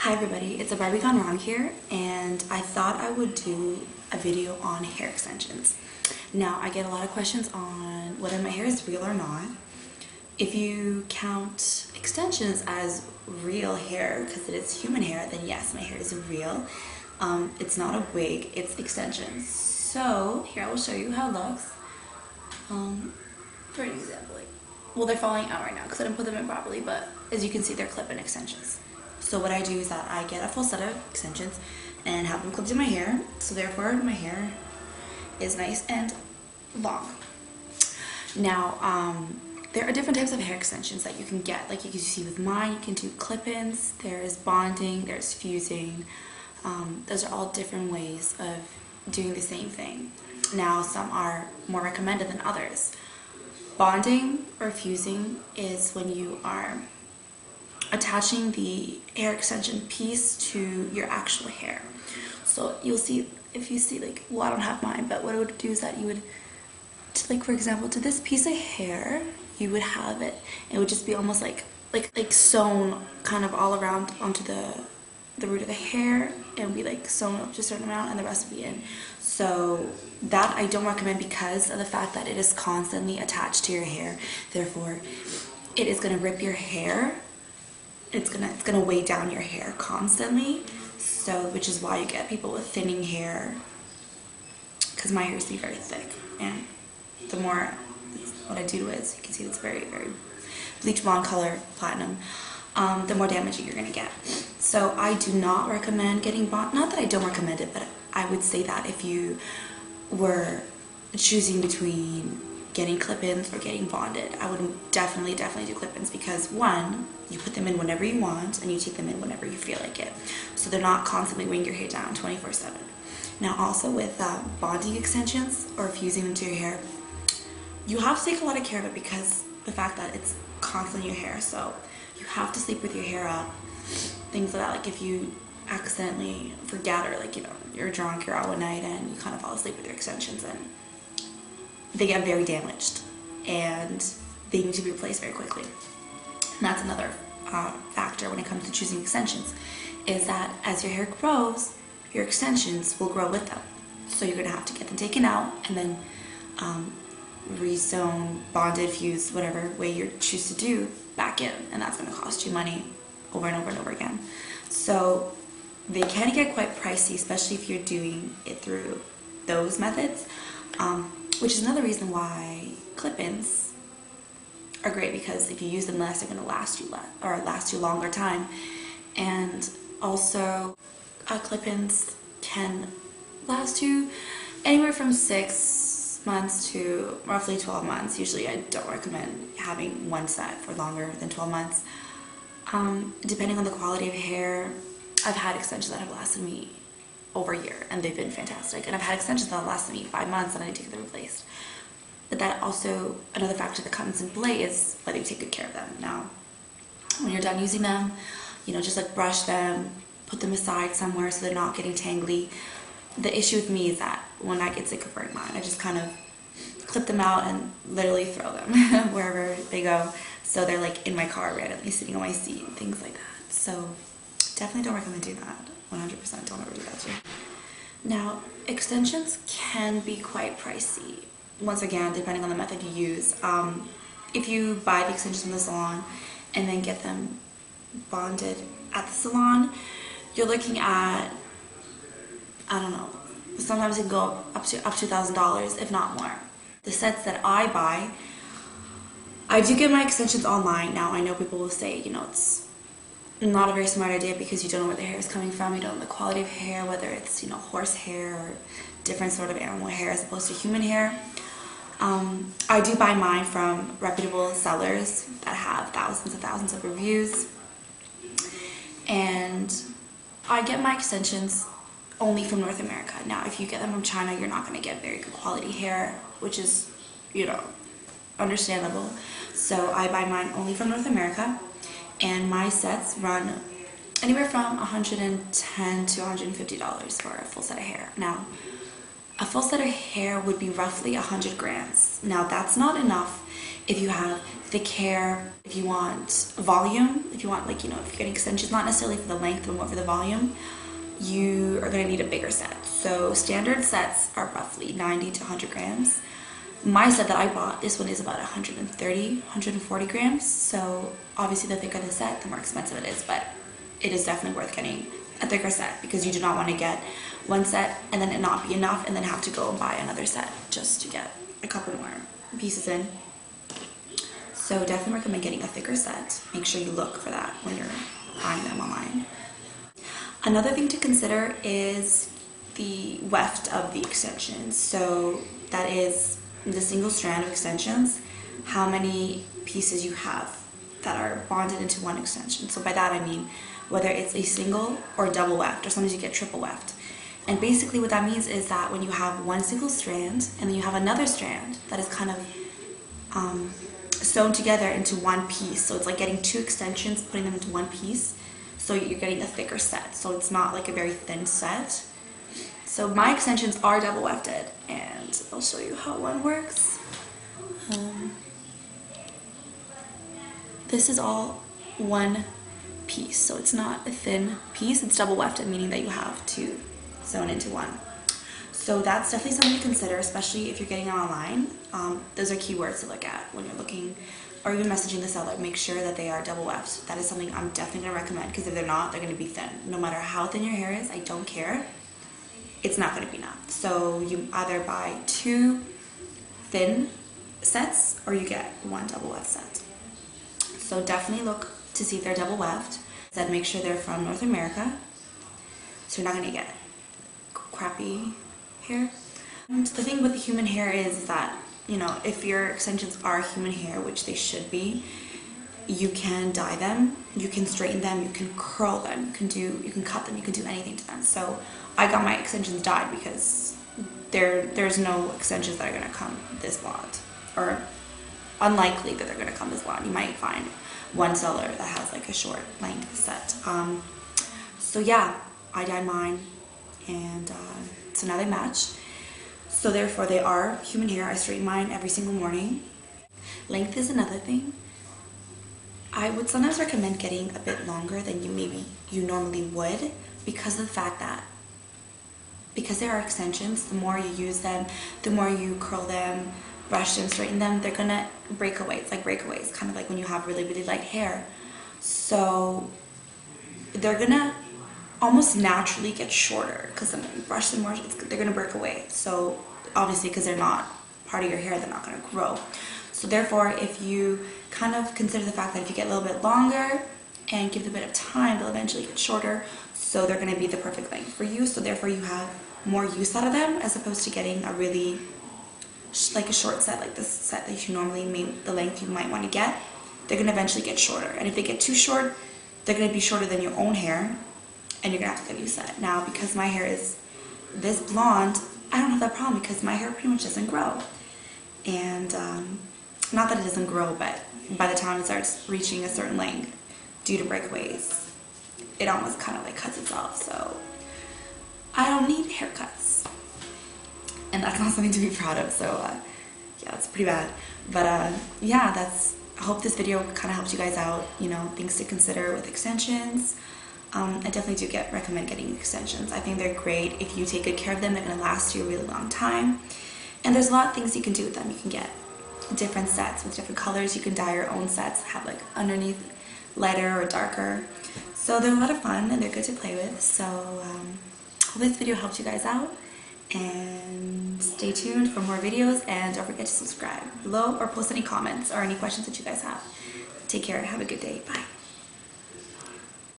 Hi everybody, it's a Remy Indian here, and I thought I would do a video on hair extensions. Now, I get a lot of questions on whether my hair is real or not. If you count extensions as real hair, because it is human hair, then yes, my hair is real. It's not a wig, it's extensions. So, here I will show you how it looks. For an example, well, they're falling out right now because I didn't put them in properly, but as you can see, they're clip-in extensions. So what I do is that I get a full set of extensions and have them clipped in my hair, so therefore my hair is nice and long. Now, there are different types of hair extensions that you can get. Like you can see with mine, you can do clip-ins, there's bonding, there's fusing. Those are all different ways of doing the same thing. Now, some are more recommended than others. Bonding or fusing is when you are attaching the hair extension piece to your actual hair. So you'll see, if you see, like, well, I don't have mine, but what I would do is that you would, like, for example, to this piece of hair, you would have it, it would just be almost like sewn kind of all around onto the root of the hair, and be like sewn up to a certain amount, and the rest would be in. So that I don't recommend because of the fact that it is constantly attached to your hair. Therefore, it is going to rip your hair. It's gonna weigh down your hair constantly. So, which is why you get people with thinning hair, because my hair is very thick, and the more, what I do is, you can see it's very bleach blonde color, platinum. The more damaging you're gonna get. So I do not recommend getting bond. Not that I don't recommend it, but I would say that if you were choosing between getting clip-ins or getting bonded, I would definitely do clip-ins, because one, you put them in whenever you want and you take them in whenever you feel like it. So they're not constantly weighing your hair down 24/7. Now also with bonding extensions or fusing them to your hair, you have to take a lot of care of it because the fact that it's constantly in your hair. So you have to sleep with your hair up, things like that. Like if you accidentally forget, or like, you know, you're drunk, you're out one night and you kind of fall asleep with your extensions, and they get very damaged and they need to be replaced very quickly. And that's another factor when it comes to choosing extensions, is that as your hair grows, your extensions will grow with them. So you're going to have to get them taken out and then re-sewn, bonded, fused, whatever way you choose to do, back in. And that's going to cost you money over and over and over again. So they can get quite pricey, especially if you're doing it through those methods. Which is another reason why clip-ins are great, because if you use them less, they're going to last you longer time. And also, clip-ins can last you anywhere from 6 months to roughly 12 months. Usually, I don't recommend having one set for longer than 12 months. Depending on the quality of hair, I've had extensions that have lasted me over a year, and they've been fantastic. And I've had extensions that have lasted me 5 months and I need to get them replaced. But that also, another factor that comes in play is whether you take good care of them. Now, when you're done using them, you know, just like brush them, put them aside somewhere so they're not getting tangly. The issue with me is that when I get sick of wearing mine, I just kind of clip them out and literally throw them wherever they go. So they're like in my car randomly sitting on my seat and things like that. So definitely don't recommend doing that. 100% don't ever do that too. Now, extensions can be quite pricey. Once again, depending on the method you use. If you buy the extensions from the salon and then get them bonded at the salon, you're looking at, I don't know, sometimes it can go up to $1,000, if not more. The sets that I buy, I do get my extensions online. Now, I know people will say, you know, it's not a very smart idea because you don't know where the hair is coming from, you don't know the quality of hair, whether it's, you know, horse hair or different sort of animal hair as opposed to human hair. I do buy mine from reputable sellers that have thousands and thousands of reviews, and I get my extensions only from North America. Now, if you get them from China, you're not going to get very good quality hair, which is, you know, understandable. So I buy mine only from North America. And my sets run anywhere from $110 to $150 for a full set of hair. Now, a full set of hair would be roughly 100 grams. Now, that's not enough if you have thick hair, if you want volume, if you want, like, you know, if you're getting extensions, not necessarily for the length, but more for the volume, you are going to need a bigger set. So standard sets are roughly 90 to 100 grams. My set that I bought, this one is about 130, 140 grams. So obviously the thicker the set, the more expensive it is, but it is definitely worth getting a thicker set because you do not want to get one set and then it not be enough and then have to go and buy another set just to get a couple more pieces in. So definitely recommend getting a thicker set. Make sure you look for that when you're buying them online. Another thing to consider is the weft of the extensions. So that is the single strand of extensions, how many pieces you have that are bonded into one extension. So by that I mean whether it's a single or double weft, or sometimes you get triple weft. And basically what that means is that when you have one single strand and then you have another strand that is kind of sewn together into one piece. So it's like getting two extensions, putting them into one piece. So you're getting a thicker set. So it's not like a very thin set. So my extensions are double wefted, and I'll show you how one works. This is all one piece, so it's not a thin piece, it's double wefted, meaning that you have to sewn into one. So that's definitely something to consider, especially if you're getting it online. Those are keywords to look at when you're looking or even messaging the seller. Make sure that they are double weft. That is something I'm definitely going to recommend, because if they're not, they're going to be thin. No matter how thin your hair is, I don't care. It's not going to be enough. So you either buy two thin sets or you get one double weft set. So definitely look to see if they're double weft. Then make sure they're from North America, so you're not going to get crappy hair. And the thing with the human hair is that, you know, if your extensions are human hair, which they should be, you can dye them, you can straighten them, you can curl them, you can cut them, you can do anything to them. So I got my extensions dyed because there's no extensions that are going to come this blonde, or unlikely that they're going to come this blonde. You might find one seller that has like a short length set. So yeah, I dyed mine, and it's another match. So therefore they are human hair. I straighten mine every single morning. Length is another thing. I would sometimes recommend getting a bit longer than you normally would, because of the fact that because they are extensions, the more you use them, the more you curl them, brush them, straighten them, they're gonna break away. It's like breakaways, kind of like when you have really, really light hair. So they're gonna almost naturally get shorter, because when you brush them more, they're gonna break away. So obviously, because they're not part of your hair, they're not gonna grow. So therefore, if you kind of consider the fact that if you get a little bit longer and give them a bit of time, they'll eventually get shorter. So they're gonna be the perfect length for you. So therefore, you have more use out of them, as opposed to getting a really like a short set, like this set that you normally the length you might want to get. They're gonna eventually get shorter, and if they get too short, they're gonna be shorter than your own hair, and you're gonna have to get a new set. Now, because my hair is this blonde, I don't have that problem, because my hair pretty much doesn't grow. And not that it doesn't grow, but by the time it starts reaching a certain length, due to breakaways, it almost kind of like cuts itself. So I don't need haircuts, and that's not something to be proud of. So yeah, it's pretty bad. But yeah, I hope this video kind of helped you guys out, you know, things to consider with extensions. I definitely do recommend getting extensions. I think they're great. If you take good care of them, they're going to last you a really long time. And there's a lot of things you can do with them. You can get different sets with different colors. You can dye your own sets, have like underneath lighter or darker. So they're a lot of fun, and they're good to play with. So hope this video helped you guys out, and stay tuned for more videos, and don't forget to subscribe below or post any comments or any questions that you guys have. Take care. Have a good day. Bye.